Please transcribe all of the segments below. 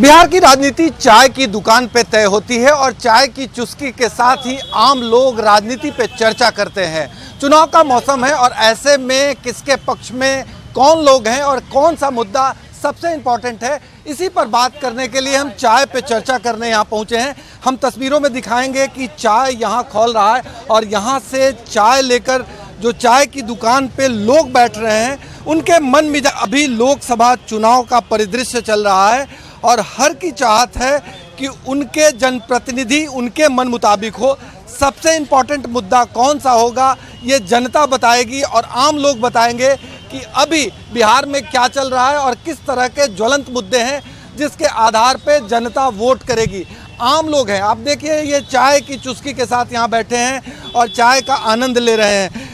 बिहार की राजनीति चाय की दुकान पे तय होती है और चाय की चुस्की के साथ ही आम लोग राजनीति पे चर्चा करते हैं। चुनाव का मौसम है और ऐसे में किसके पक्ष में कौन लोग हैं और कौन सा मुद्दा सबसे इम्पोर्टेंट है, इसी पर बात करने के लिए हम चाय पे चर्चा करने यहाँ पहुँचे हैं। हम तस्वीरों में दिखाएंगे कि चाय यहाँ खोल रहा है और यहाँ से चाय लेकर जो चाय की दुकान पे लोग बैठ रहे हैं उनके मन में अभी लोकसभा चुनाव का परिदृश्य चल रहा है और हर की चाहत है कि उनके जनप्रतिनिधि उनके मन मुताबिक हो। सबसे इम्पोर्टेंट मुद्दा कौन सा होगा ये जनता बताएगी और आम लोग बताएंगे कि अभी बिहार में क्या चल रहा है और किस तरह के ज्वलंत मुद्दे हैं जिसके आधार पे जनता वोट करेगी। आम लोग हैं, आप देखिए ये चाय की चुस्की के साथ यहाँ बैठे हैं और चाय का आनंद ले रहे हैं।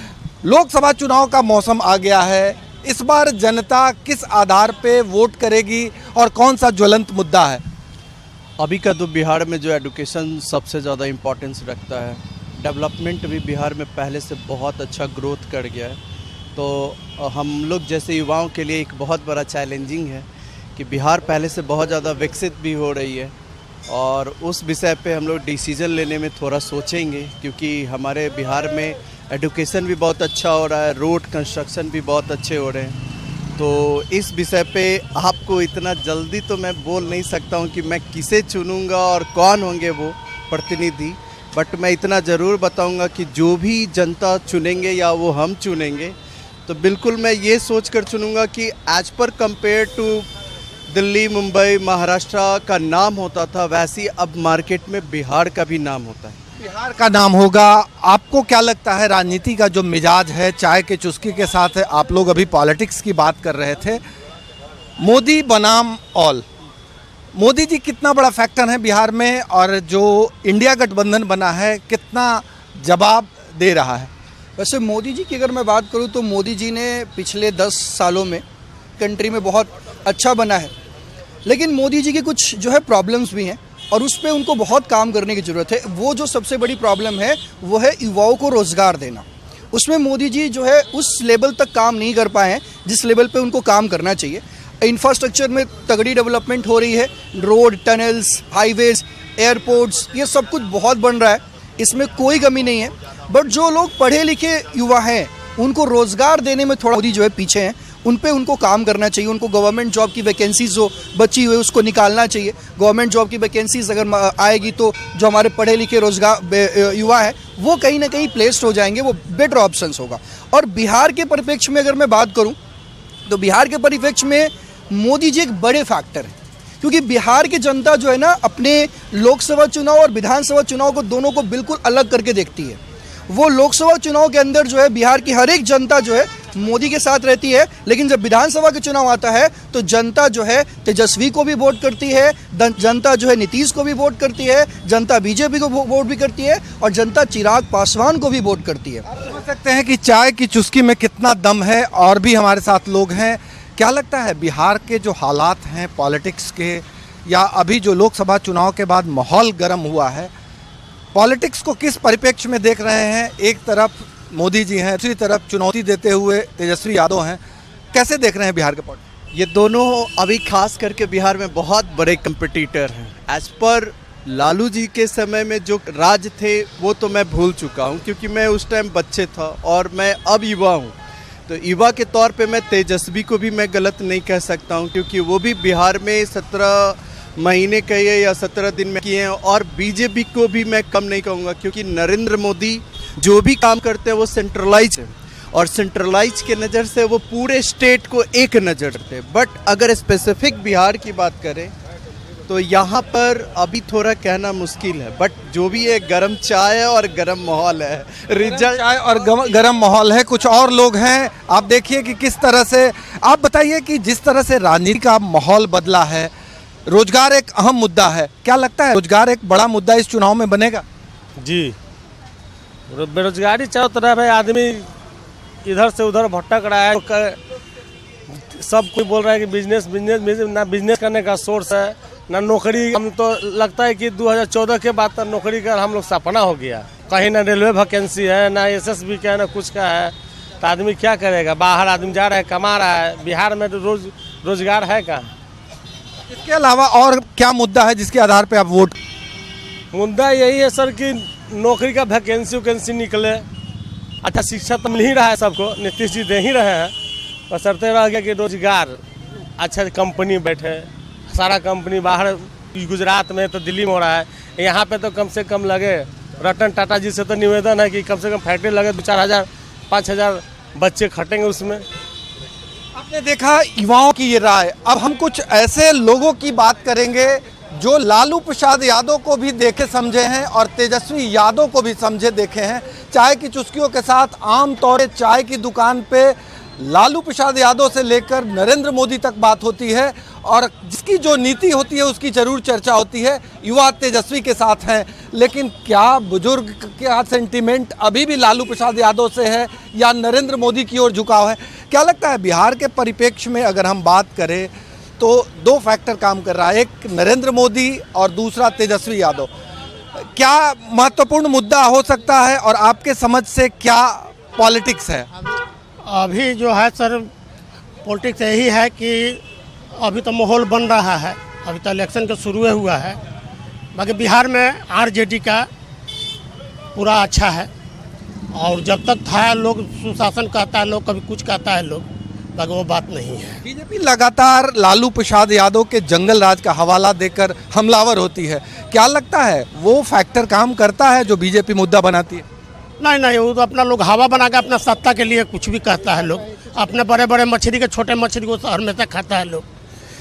लोकसभा चुनाव का मौसम आ गया है, इस बार जनता किस आधार पे वोट करेगी और कौन सा ज्वलंत मुद्दा है? अभी का तो बिहार में जो एजुकेशन सबसे ज़्यादा इम्पोर्टेंस रखता है। डेवलपमेंट भी बिहार में पहले से बहुत अच्छा ग्रोथ कर गया है, तो हम लोग जैसे युवाओं के लिए एक बहुत बड़ा चैलेंजिंग है कि बिहार पहले से बहुत ज़्यादा विकसित भी हो रही है और उस विषय पे हम लोग डिसीज़न लेने में थोड़ा सोचेंगे, क्योंकि हमारे बिहार में एजुकेशन भी बहुत अच्छा हो रहा है, रोड कंस्ट्रक्शन भी बहुत अच्छे हो रहे हैं। तो इस विषय पे आपको इतना जल्दी तो मैं बोल नहीं सकता हूँ कि मैं किसे चुनूँगा और कौन होंगे वो प्रतिनिधि, बट मैं इतना ज़रूर बताऊँगा कि जो भी जनता चुनेंगे या वो हम चुनेंगे तो बिल्कुल मैं ये सोच कर चुनूँगा कि एज पर कंपेयर टू दिल्ली, मुंबई, महाराष्ट्र का नाम होता था, वैसे अब मार्केट में बिहार का भी नाम होता है। बिहार का नाम होगा। आपको क्या लगता है राजनीति का जो मिजाज है चाय के चुस्की के साथ है? आप लोग अभी पॉलिटिक्स की बात कर रहे थे, मोदी बनाम ऑल, मोदी जी कितना बड़ा फैक्टर है बिहार में और जो इंडिया गठबंधन बना है कितना जवाब दे रहा है? वैसे मोदी जी की अगर मैं बात करूं तो मोदी जी ने पिछले 10 सालों में कंट्री में बहुत अच्छा बना है, लेकिन मोदी जी की कुछ जो है प्रॉब्लम्स भी हैं और उस पर उनको बहुत काम करने की ज़रूरत है। वो जो सबसे बड़ी प्रॉब्लम है वो है युवाओं को रोज़गार देना। उसमें मोदी जी जो है उस लेवल तक काम नहीं कर पाए हैं जिस लेवल पे उनको काम करना चाहिए। इंफ्रास्ट्रक्चर में तगड़ी डेवलपमेंट हो रही है, रोड, टनल्स, हाईवेज़, एयरपोर्ट्स, ये सब कुछ बहुत बन रहा है, इसमें कोई कमी नहीं है। बट जो लोग पढ़े लिखे युवा हैं उनको रोज़गार देने में थोड़ा मोदी जो है पीछे हैं, उन पे उनको काम करना चाहिए। उनको गवर्नमेंट जॉब की वैकेंसीज जो बची हुई उसको निकालना चाहिए। गवर्नमेंट जॉब की वैकेंसीज अगर आएगी तो जो हमारे पढ़े लिखे रोजगार युवा है वो कहीं ना कहीं प्लेस्ड हो जाएंगे, वो बेटर ऑप्शंस होगा। और बिहार के परिप्रेक्ष्य में अगर मैं बात करूं तो बिहार के परिप्रेक्ष्य में मोदी जी एक बड़े फैक्टर है, क्योंकि बिहार की जनता जो है ना अपने लोकसभा चुनाव और विधानसभा चुनाव को दोनों को बिल्कुल अलग करके देखती है। वो लोकसभा चुनाव के अंदर जो है बिहार की हर एक जनता जो है मोदी के साथ रहती है, लेकिन जब विधानसभा के चुनाव आता है तो जनता जो है तेजस्वी को भी वोट करती है, जनता जो है नीतीश को भी वोट करती है, जनता बीजेपी को वोट भी करती है और जनता चिराग पासवान को भी वोट करती है। आप समझ सकते हैं कि चाय की चुस्की में कितना दम है। और भी हमारे साथ लोग हैं, क्या लगता है बिहार के जो हालात हैं पॉलिटिक्स के, या अभी जो लोकसभा चुनाव के बाद माहौल गर्म हुआ है, पॉलिटिक्स को किस परिप्रेक्ष्य में देख रहे हैं? एक तरफ मोदी जी हैं, दूसरी तरफ चुनौती देते हुए तेजस्वी यादव हैं, कैसे देख रहे हैं बिहार के पॉलिटिक्स? ये दोनों अभी खास करके बिहार में बहुत बड़े कंपटीटर हैं। एज पर लालू जी के समय में जो राज थे वो तो मैं भूल चुका हूँ, क्योंकि मैं उस टाइम बच्चे था और मैं अब युवा हूँ। तो युवा के तौर पे मैं तेजस्वी को भी मैं गलत नहीं कह सकता हूँ, क्योंकि वो भी बिहार में 17 महीने कहिए या 17 दिन में किए हैं। और बीजेपी को भी मैं कम नहीं कहूँगा, क्योंकि नरेंद्र मोदी जो भी काम करते हैं वो सेंट्रलाइज है और सेंट्रलाइज के नज़र से वो पूरे स्टेट को एक नज़र करते हैं। बट अगर स्पेसिफिक बिहार की बात करें तो यहाँ पर अभी थोड़ा कहना मुश्किल है, बट जो भी है गर्म चाय है और गर्म माहौल है। रिजल्ट चाय और गर्म माहौल है। कुछ और लोग हैं, आप देखिए कि किस तरह से, आप बताइए कि जिस तरह से राजनीति का माहौल बदला है, रोजगार एक अहम मुद्दा है, क्या लगता है रोजगार एक बड़ा मुद्दा इस चुनाव में बनेगा? जी, बेरोजगारी चारों तरफ है, आदमी इधर से उधर भटक रहा है। सब कोई बोल रहा है कि बिजनेस बिजनेस बिजनेस, ना बिजनेस करने का सोर्स है ना नौकरी। हम तो लगता है कि 2014 के बाद तक नौकरी का हम लोग सपना हो गया। कहीं ना रेलवे वैकेंसी है, ना एसएसबी का है, ना कुछ का है, तो आदमी क्या करेगा? बाहर आदमी जा रहा है, कमा रहा है, बिहार में तो रोजगार है कहाँ? इसके अलावा और क्या मुद्दा है जिसके आधार पे आप वोट? मुद्दा यही है सर कि नौकरी का वैकेंसी निकले। अच्छा शिक्षा तो मिल ही रहा है सबको, नीतीश जी दे ही रहे हैं, बशर्ते रह गया कि रोजगार अच्छा कंपनी बैठे। सारा कंपनी बाहर गुजरात में तो दिल्ली में हो रहा है, यहाँ पे तो कम से कम लगे। रतन टाटा जी से तो निवेदन है कि कम से कम फैक्ट्री लगे, 2-4 हज़ार 5 हज़ार बच्चे खटेंगे उसमें। आपने देखा युवाओं की ये राय। अब हम कुछ ऐसे लोगों की बात करेंगे जो लालू प्रसाद यादव को भी देखे समझे हैं और तेजस्वी यादव को भी समझे देखे हैं। चाय की चुस्कियों के साथ आमतौर चाय की दुकान पे लालू प्रसाद यादव से लेकर नरेंद्र मोदी तक बात होती है और जिसकी जो नीति होती है उसकी जरूर चर्चा होती है। युवा तेजस्वी के साथ हैं, लेकिन क्या बुजुर्ग का सेंटीमेंट अभी भी लालू प्रसाद यादव से है या नरेंद्र मोदी की ओर झुकाव है? क्या लगता है बिहार के परिप्रेक्ष्य में अगर हम बात करें तो 2 फैक्टर काम कर रहा है, एक नरेंद्र मोदी और दूसरा तेजस्वी यादव। क्या महत्वपूर्ण मुद्दा हो सकता है और आपके समझ से क्या पॉलिटिक्स है? अभी जो है सर पॉलिटिक्स यही है कि अभी तो माहौल बन रहा है, अभी तो इलेक्शन का शुरू हुआ है। बाकी बिहार में आरजेडी का पूरा अच्छा है और जब तक था लोग सुशासन कहता है, लोग कभी कुछ कहता है लोग, बाकी वो बात नहीं है। बीजेपी लगातार लालू प्रसाद यादव के जंगल राज का हवाला देकर हमलावर होती है। क्या लगता है वो फैक्टर काम करता है जो बीजेपी मुद्दा बनाती है? नहीं, वो तो अपना लोग हवा बना के अपना सत्ता के लिए कुछ भी कहता है लोग। अपने बड़े बड़े मछली के छोटे मछली को हमेशा खाता है लोग।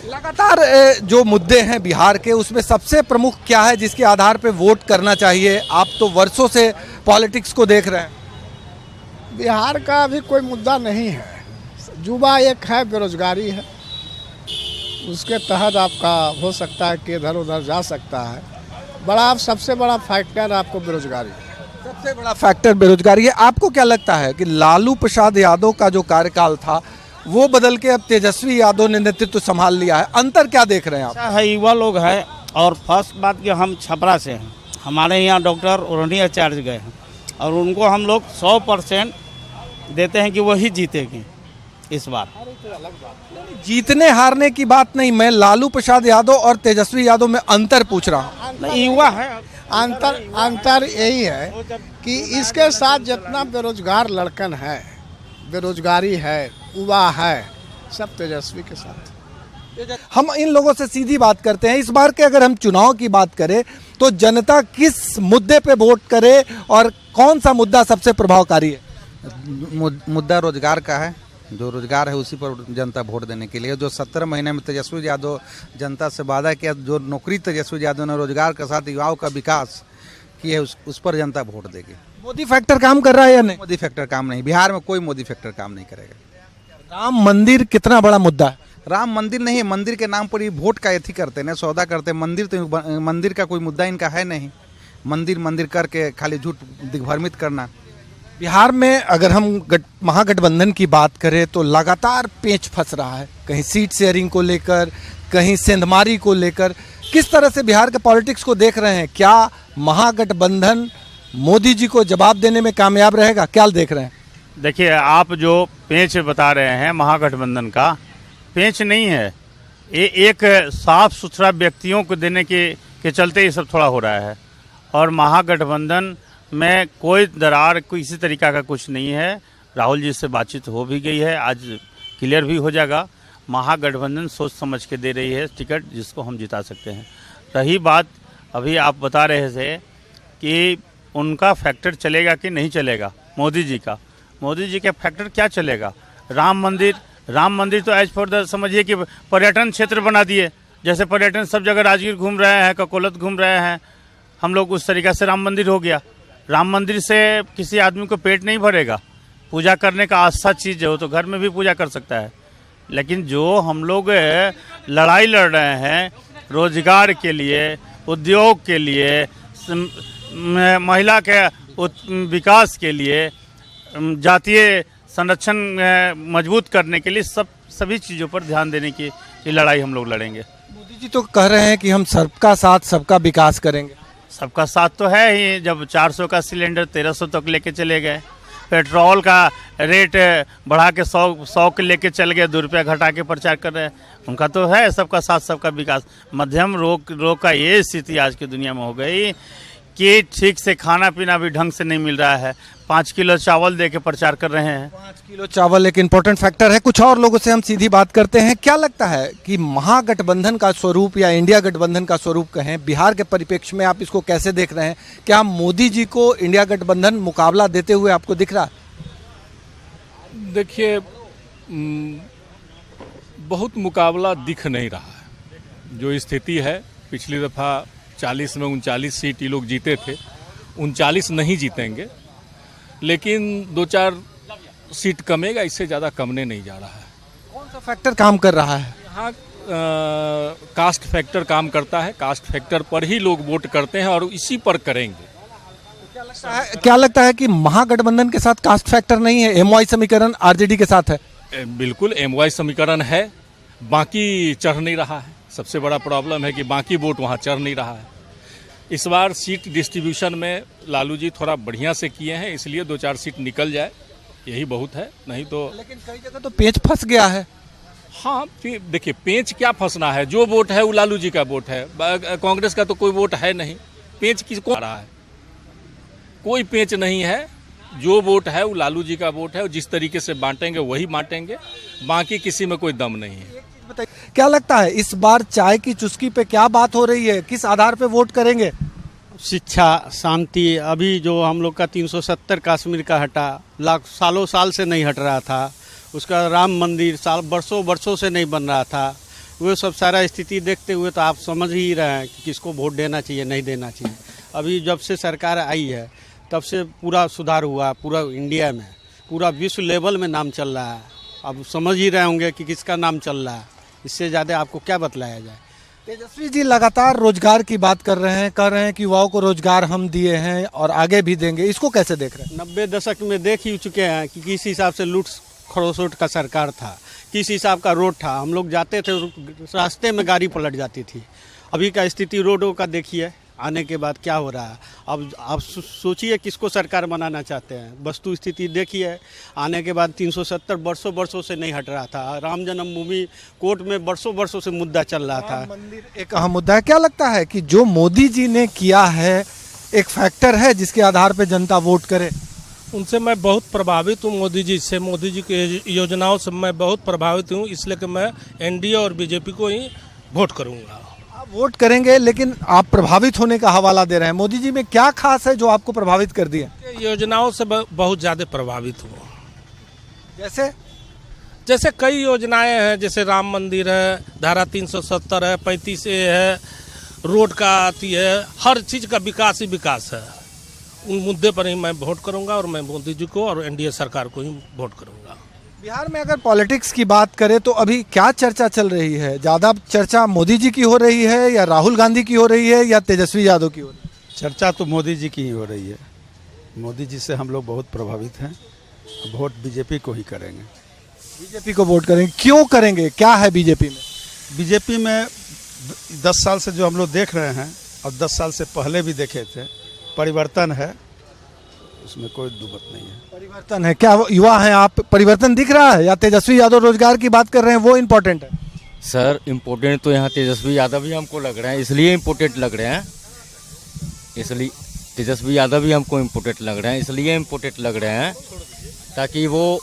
लगातार जो मुद्दे हैं बिहार के उसमें सबसे प्रमुख क्या है जिसके आधार पे वोट करना चाहिए? आप तो वर्षों से पॉलिटिक्स को देख रहे हैं। बिहार का अभी कोई मुद्दा नहीं है। युवा एक है, बेरोजगारी है, उसके तहत आपका हो सकता है कि इधर उधर जा सकता है। सबसे बड़ा फैक्टर आपको बेरोजगारी है। सबसे बड़ा फैक्टर बेरोजगारी है। आपको क्या लगता है कि लालू प्रसाद यादव का जो कार्यकाल था वो बदल के अब तेजस्वी यादव ने नेतृत्व संभाल लिया है, अंतर क्या देख रहे हैं आप? अच्छा है, युवा लोग है और फर्स्ट बात कि हम छपरा से हैं, हमारे यहाँ डॉक्टर उर्नी आचार्य गए हैं और उनको हम लोग 100% देते हैं कि वही जीतेगी इस बार। जीतने हारने की बात नहीं, मैं लालू प्रसाद यादव और तेजस्वी यादव में अंतर पूछ रहा हूँ। युवा है, अंतर यही है कि इसके साथ जितना बेरोजगार लड़कन है, बेरोजगारी है, युवा है, सब तेजस्वी के साथ। हम इन लोगों से सीधी बात करते हैं। इस बार के अगर हम चुनाव की बात करें तो जनता किस मुद्दे पे वोट करे और कौन सा मुद्दा सबसे प्रभावकारी है? मुद्दा रोजगार का है। जो रोजगार है उसी पर जनता वोट देने के लिए। जो 17 महीने में तेजस्वी यादव जनता से वादा किया, जो नौकरी तेजस्वी यादव ने रोजगार के साथ युवाओं का विकास किया है, उस पर जनता वोट देगी। मोदी फैक्टर काम कर रहा है या नहीं? मोदी फैक्टर काम नहीं, बिहार में कोई मोदी फैक्टर काम नहीं करेगा। राम मंदिर कितना बड़ा मुद्दा है? राम मंदिर नहीं, मंदिर के नाम पर ही वोट का एथी करते हैं, सौदा करते हैं। मंदिर का कोई मुद्दा इनका है नहीं। मंदिर करके खाली झूठ दिग्भ्रमित करना। बिहार में अगर हम महागठबंधन की बात करें तो लगातार पेच फंस रहा है, कहीं सीट शेयरिंग को लेकर, कहीं सेंधमारी को लेकर। किस तरह से बिहार के पॉलिटिक्स को देख रहे हैं? क्या महागठबंधन मोदी जी को जवाब देने में कामयाब रहेगा? क्या देख रहे हैं? देखिए, आप जो पेच बता रहे हैं महागठबंधन का, पेच नहीं है ये, एक साफ सुथरा व्यक्तियों को देने के चलते ये सब थोड़ा हो रहा है। और महागठबंधन में कोई दरार, कोई इसी तरीका का कुछ नहीं है। राहुल जी से बातचीत हो भी गई है, आज क्लियर भी हो जाएगा। महागठबंधन सोच समझ के दे रही है टिकट जिसको हम जिता सकते हैं। रही बात अभी आप बता रहे थे कि उनका फैक्टर चलेगा कि नहीं चलेगा, मोदी जी का फैक्टर क्या चलेगा? राम मंदिर तो एज फॉर द समझिए कि पर्यटन क्षेत्र बना दिए। जैसे पर्यटन सब जगह राजगीर घूम रहे हैं, ककोलत घूम रहे हैं हम लोग, उस तरीक़ा से राम मंदिर हो गया। राम मंदिर से किसी आदमी को पेट नहीं भरेगा। पूजा करने का आस्था चीज़ है, वो तो घर में भी पूजा कर सकता है। लेकिन जो हम लोग लड़ाई लड़ रहे हैं रोजगार के लिए, उद्योग के लिए, महिला के विकास के लिए, जातीय संरक्षण मजबूत करने के लिए, सभी चीज़ों पर ध्यान देने की लड़ाई हम लोग लड़ेंगे। मोदी जी तो कह रहे हैं कि हम सबका साथ सबका विकास करेंगे। सबका साथ तो है ही, जब 400 का सिलेंडर 1300 तक लेके चले गए, पेट्रोल का रेट बढ़ा के 100 के लेके चल गए, 2 रुपया घटा के प्रचार कर रहे हैं। उनका तो है सबका साथ सबका विकास। मध्यम लोग का ये स्थिति आज की दुनिया में हो गई कि ठीक से खाना पीना भी ढंग से नहीं मिल रहा है। 5 किलो चावल दे के प्रचार कर रहे हैं। 5 किलो चावल एक इम्पोर्टेंट फैक्टर है। कुछ और लोगों से हम सीधी बात करते हैं। क्या लगता है कि महागठबंधन का स्वरूप या इंडिया गठबंधन का स्वरूप कहें, बिहार के परिप्रेक्ष्य में आप इसको कैसे देख रहे हैं? क्या मोदी जी को इंडिया गठबंधन मुकाबला देते हुए आपको दिख रहा है? देखिए, बहुत मुकाबला दिख नहीं रहा है। जो स्थिति है, पिछली दफ़ा 40 में 39 सीट ये लोग जीते थे, 39 नहीं जीतेंगे, लेकिन 2-4 सीट कमेगा, इससे ज़्यादा कमने नहीं जा रहा है। कौन सा फैक्टर काम कर रहा है? यहाँ कास्ट फैक्टर काम करता है। कास्ट फैक्टर पर ही लोग वोट करते हैं और इसी पर करेंगे। क्या लगता है कि महागठबंधन के साथ कास्ट फैक्टर नहीं है, एमवाई समीकरण आरजेडी के साथ है? बिल्कुल एमवाई समीकरण है, बाकी चढ़ नहीं रहा है। सबसे बड़ा प्रॉब्लम है कि बाकी वोट वहाँ चढ़ नहीं रहा है। इस बार सीट डिस्ट्रीब्यूशन में लालू जी थोड़ा बढ़िया से किए हैं, इसलिए 2-4 सीट निकल जाए यही बहुत है, नहीं तो। लेकिन कई जगह तो पेंच फंस गया है। हाँ, देखिए पेंच क्या फंसना है, जो वोट है वो लालू जी का वोट है, कांग्रेस का तो कोई वोट है नहीं। पेंच किसको आ रहा है? कोई पेंच नहीं है। जो वोट है वो लालू जी का वोट है, जिस तरीके से बांटेंगे वही बांटेंगे, बाकी किसी में कोई दम नहीं है। क्या लगता है इस बार चाय की चुस्की पे क्या बात हो रही है, किस आधार पे वोट करेंगे? शिक्षा, शांति। अभी जो हम लोग का 370 कश्मीर का हटा, सालों साल से नहीं हट रहा था। उसका राम मंदिर वर्षों से नहीं बन रहा था। वो सब सारा स्थिति देखते हुए तो आप समझ ही रहे हैं कि किसको वोट देना चाहिए, नहीं देना चाहिए। अभी जब से सरकार आई है तब से पूरा सुधार हुआ, पूरा इंडिया में, पूरा विश्व लेवल में नाम चल रहा है। अब समझ ही रहे होंगे कि किसका नाम चल रहा है। इससे ज़्यादा आपको क्या बतलाया जाए। तेजस्वी जी लगातार रोजगार की बात कर रहे हैं, कह रहे हैं कि युवाओं को रोजगार हम दिए हैं और आगे भी देंगे। इसको कैसे देख रहे हैं? 90 दशक में देख ही चुके हैं कि किस हिसाब से लूट खरोसोट का सरकार था, किस हिसाब का रोड था। हम लोग जाते थे, रास्ते में गाड़ी पलट जाती थी। अभी का स्थिति रोडों का देखिए, आने के बाद क्या हो रहा है। अब आप सोचिए किसको सरकार बनाना चाहते हैं। वस्तु स्थिति देखिए, आने के बाद 370 वर्षों से नहीं हट रहा था। राम जन्मभूमि कोर्ट में वर्षों से मुद्दा चल रहा था। मंदिर एक अहम मुद्दा है। क्या लगता है कि जो मोदी जी ने किया है एक फैक्टर है जिसके आधार पर जनता वोट करे? उनसे मैं बहुत प्रभावित हूँ, मोदी जी से, मोदी जी की योजनाओं से मैं बहुत प्रभावित हूँ, इसलिए कि मैं एनडीए और बीजेपी को ही वोट करूँगा। आप वोट करेंगे, लेकिन आप प्रभावित होने का हवाला दे रहे हैं। मोदी जी में क्या खास है जो आपको प्रभावित कर दिया? योजनाओं से बहुत ज़्यादा प्रभावित हूँ। जैसे कई योजनाएं हैं, जैसे राम मंदिर है, धारा 370 है, 35A है, रोड का आती है, हर चीज़ का विकास ही विकास है। उन मुद्दे पर ही मैं वोट करूंगा और मैं मोदी जी को और एनडीए सरकार को ही वोट करूंगा। बिहार में अगर पॉलिटिक्स की बात करें तो अभी क्या चर्चा चल रही है? ज़्यादा चर्चा मोदी जी की हो रही है या राहुल गांधी की हो रही है या तेजस्वी यादव की हो रही है? चर्चा तो मोदी जी की ही हो रही है। मोदी जी से हम लोग बहुत प्रभावित हैं। वोट बीजेपी को ही करेंगे। बीजेपी को वोट करेंगे? क्यों करेंगे? क्या है बीजेपी में? बीजेपी में 10 साल से जो हम लोग देख रहे हैं और 10 साल से पहले भी देखे थे, परिवर्तन है, उसमें कोई दुमत नहीं है। परिवर्तन है। क्या युवा हैं आप, परिवर्तन दिख रहा है? या तेजस्वी यादव रोजगार की बात कर रहे हैं वो इम्पोर्टेंट है? सर इम्पोर्टेंट तो यहाँ तेजस्वी यादव भी हमको लग रहे हैं, इसलिए इम्पोर्टेंट लग रहे हैं। इसलिए तेजस्वी यादव भी हमको इम्पोर्टेंट लग रहे हैं, इसलिए इम्पोर्टेंट लग रहे हैं ताकि वो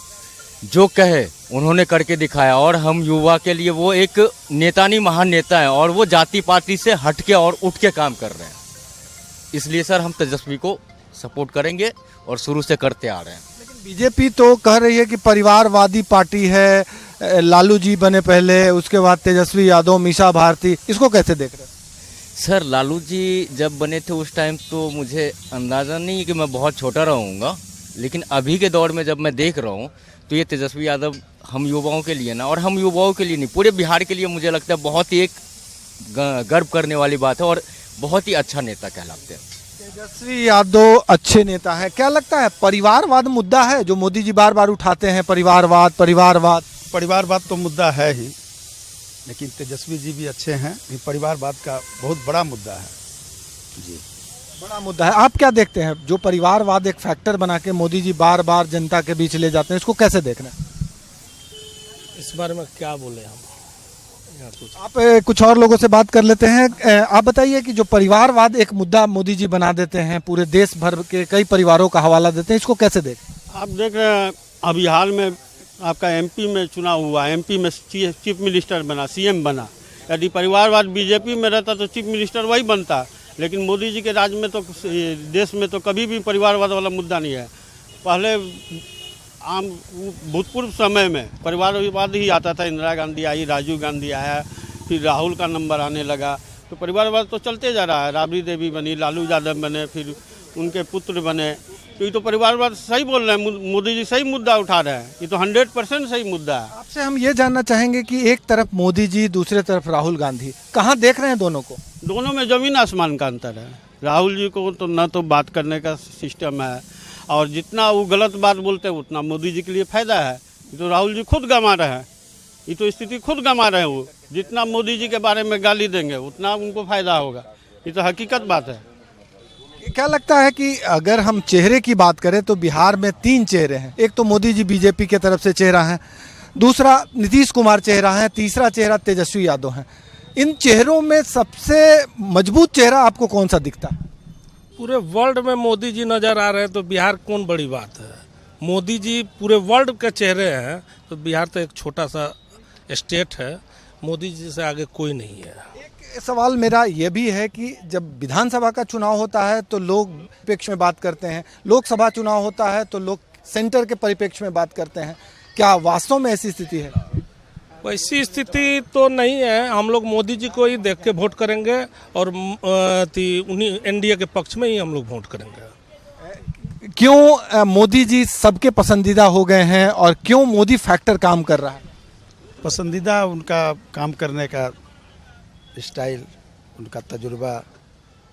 जो कहे उन्होंने करके दिखाया। और हम युवा के लिए वो एक नेता नहीं, महान नेता है, और वो जाति पाति से हट के और उठ के काम कर रहे हैं। इसलिए सर हम तेजस्वी को सपोर्ट करेंगे और शुरू से करते आ रहे हैं। लेकिन बीजेपी तो कह रही है कि परिवारवादी पार्टी है, लालू जी बने पहले, उसके बाद तेजस्वी यादव, मीसा भारती। इसको कैसे देख रहे हैं? सर लालू जी जब बने थे उस टाइम तो मुझे अंदाज़ा नहीं है कि मैं बहुत छोटा रहूँगा, लेकिन अभी के दौर में जब मैं देख रहा हूँ तो ये तेजस्वी यादव हम युवाओं के लिए ना, और हम युवाओं के लिए नहीं, पूरे बिहार के लिए मुझे लगता है बहुत ही एक गर्व करने वाली बात है और बहुत ही अच्छा नेता कहलाते हैं। तेजस्वी यादव अच्छे नेता है। क्या लगता है परिवारवाद मुद्दा है जो मोदी जी बार बार उठाते हैं? परिवारवाद तो मुद्दा है ही, लेकिन तेजस्वी जी भी अच्छे हैं। ये परिवारवाद का बहुत बड़ा मुद्दा है जी। बड़ा मुद्दा है। आप क्या देखते हैं, जो परिवारवाद एक फैक्टर बना के मोदी जी बार बार जनता के बीच ले जाते हैं, इसको कैसे देखना है? इस बारे में क्या बोले हम यहाँ कुछ। आप कुछ और लोगों से बात कर लेते हैं। आप बताइए कि जो परिवारवाद एक मुद्दा मोदी जी बना देते हैं, पूरे देश भर के कई परिवारों का हवाला देते हैं, इसको कैसे देखें? आप देख रहे हैं अभी हाल में आपका एमपी में चुनाव हुआ, एमपी में चीफ मिनिस्टर बना, सीएम बना। यदि परिवारवाद बीजेपी में रहता तो चीफ मिनिस्टर वही बनता, लेकिन मोदी जी के राज में तो देश में तो कभी भी परिवारवाद वाला मुद्दा नहीं है। पहले आम भूतपूर्व समय में परिवारवाद ही आता था, इंदिरा गांधी आई, राजीव गांधी आया, फिर राहुल का नंबर आने लगा, तो परिवारवाद तो चलते जा रहा है। राबड़ी देवी बनी, लालू यादव बने, फिर उनके पुत्र बने, तो ये तो परिवारवाद सही बोल रहे हैं, मोदी जी सही मुद्दा उठा रहे हैं, ये तो 100% सही मुद्दा है। आपसे हम ये जानना चाहेंगे कि एक तरफ मोदी जी, दूसरे तरफ राहुल गांधी, कहाँ देख रहे हैं दोनों को? दोनों में जमीन आसमान का अंतर है। राहुल जी को तो न तो बात करने का सिस्टम है, और जितना वो गलत बात बोलते हैं उतना मोदी जी के लिए फायदा है। ये तो राहुल जी खुद गंवा रहे हैं, ये तो स्थिति खुद गंवा रहे हैं। वो जितना मोदी जी के बारे में गाली देंगे उतना उनको फायदा होगा, ये तो हकीकत बात है। क्या लगता है कि अगर हम चेहरे की बात करें तो बिहार में 3 चेहरे हैं। एक तो मोदी जी बीजेपी के तरफ से चेहरा है, दूसरा नीतीश कुमार चेहरा है, तीसरा चेहरा तेजस्वी यादव है। इन चेहरों में सबसे मजबूत चेहरा आपको कौन सा दिखता है? पूरे वर्ल्ड में मोदी जी नज़र आ रहे हैं तो बिहार कौन बड़ी बात है। मोदी जी पूरे वर्ल्ड के चेहरे हैं तो बिहार तो एक छोटा सा स्टेट है, मोदी जी से आगे कोई नहीं है। एक सवाल मेरा ये भी है कि जब विधानसभा का चुनाव होता है तो लोग परिप्रेक्ष्य में बात करते हैं, लोकसभा चुनाव होता है तो लोग सेंटर के परिप्रेक्ष्य में बात करते हैं। क्या वास्तव में ऐसी स्थिति है? वैसी स्थिति तो नहीं है। हम लोग मोदी जी को ही देख के वोट करेंगे और उन्हीं एनडीए के पक्ष में ही हम लोग वोट करेंगे। क्यों मोदी जी सबके पसंदीदा हो गए हैं और क्यों मोदी फैक्टर काम कर रहा है? पसंदीदा उनका काम करने का स्टाइल, उनका तजुर्बा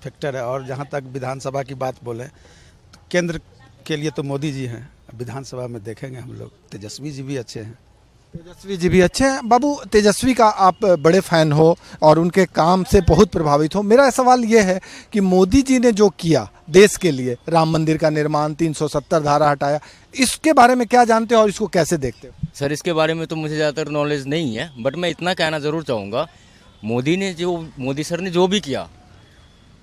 फैक्टर है। और जहाँ तक विधानसभा की बात बोले तो केंद्र के लिए तो मोदी जी हैं, विधानसभा में देखेंगे हम लोग तेजस्वी जी भी अच्छे हैं। तेजस्वी जी भी अच्छे हैं। बाबू, तेजस्वी का आप बड़े फैन हो और उनके काम से बहुत प्रभावित हो। मेरा सवाल ये है कि मोदी जी ने जो किया देश के लिए, राम मंदिर का निर्माण, 370 धारा हटाया, इसके बारे में क्या जानते हो और इसको कैसे देखते हो? सर, इसके बारे में तो मुझे ज़्यादातर नॉलेज नहीं है, बट मैं इतना कहना ज़रूर चाहूँगा, मोदी सर ने जो भी किया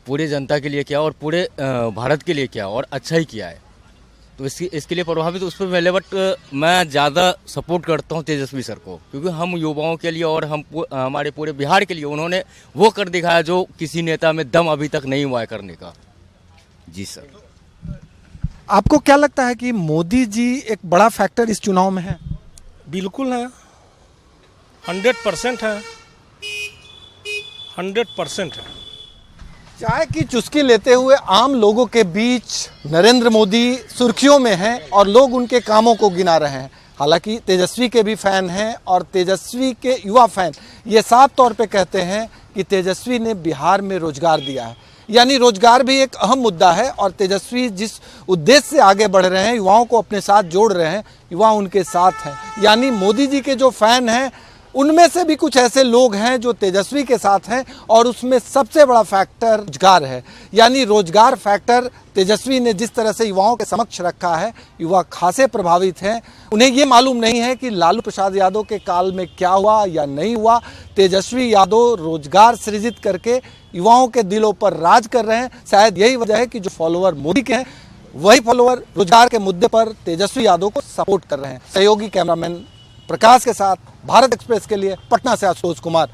पूरे जनता के लिए किया और पूरे भारत के लिए किया और अच्छा ही किया है। तो इसके लिए प्रभावित उस पर मिले, बट मैं ज़्यादा सपोर्ट करता हूँ तेजस्वी सर को, क्योंकि हम युवाओं के लिए और हमारे पूरे बिहार के लिए उन्होंने वो कर दिखाया जो किसी नेता में दम अभी तक नहीं हुआ है करने का। जी सर। आपको क्या लगता है कि मोदी जी एक बड़ा फैक्टर इस चुनाव में है? बिल्कुल है, 100% है, 100% है। चाय की चुस्की लेते हुए आम लोगों के बीच नरेंद्र मोदी सुर्खियों में हैं और लोग उनके कामों को गिना रहे हैं। हालांकि तेजस्वी के भी फैन हैं और तेजस्वी के युवा फैन ये साफ तौर पे कहते हैं कि तेजस्वी ने बिहार में रोजगार दिया है, यानी रोजगार भी एक अहम मुद्दा है। और तेजस्वी जिस उद्देश्य से आगे बढ़ रहे हैं, युवाओं को अपने साथ जोड़ रहे हैं, युवा उनके साथ हैं। यानी मोदी जी के जो फैन हैं उनमें से भी कुछ ऐसे लोग हैं जो तेजस्वी के साथ हैं, और उसमें सबसे बड़ा फैक्टर रोजगार है। यानी रोजगार फैक्टर तेजस्वी ने जिस तरह से युवाओं के समक्ष रखा है, युवा खासे प्रभावित हैं। उन्हें ये मालूम नहीं है कि लालू प्रसाद यादव के काल में क्या हुआ या नहीं हुआ। तेजस्वी यादव रोजगार सृजित करके युवाओं के दिलों पर राज कर रहे हैं। शायद यही वजह है कि जो फॉलोअर मोदी के हैं वही फॉलोअर रोजगार के मुद्दे पर तेजस्वी यादव को सपोर्ट कर रहे हैं। सहयोगी कैमरामैन प्रकाश के साथ भारत एक्सप्रेस के लिए पटना से आशुतोष कुमार।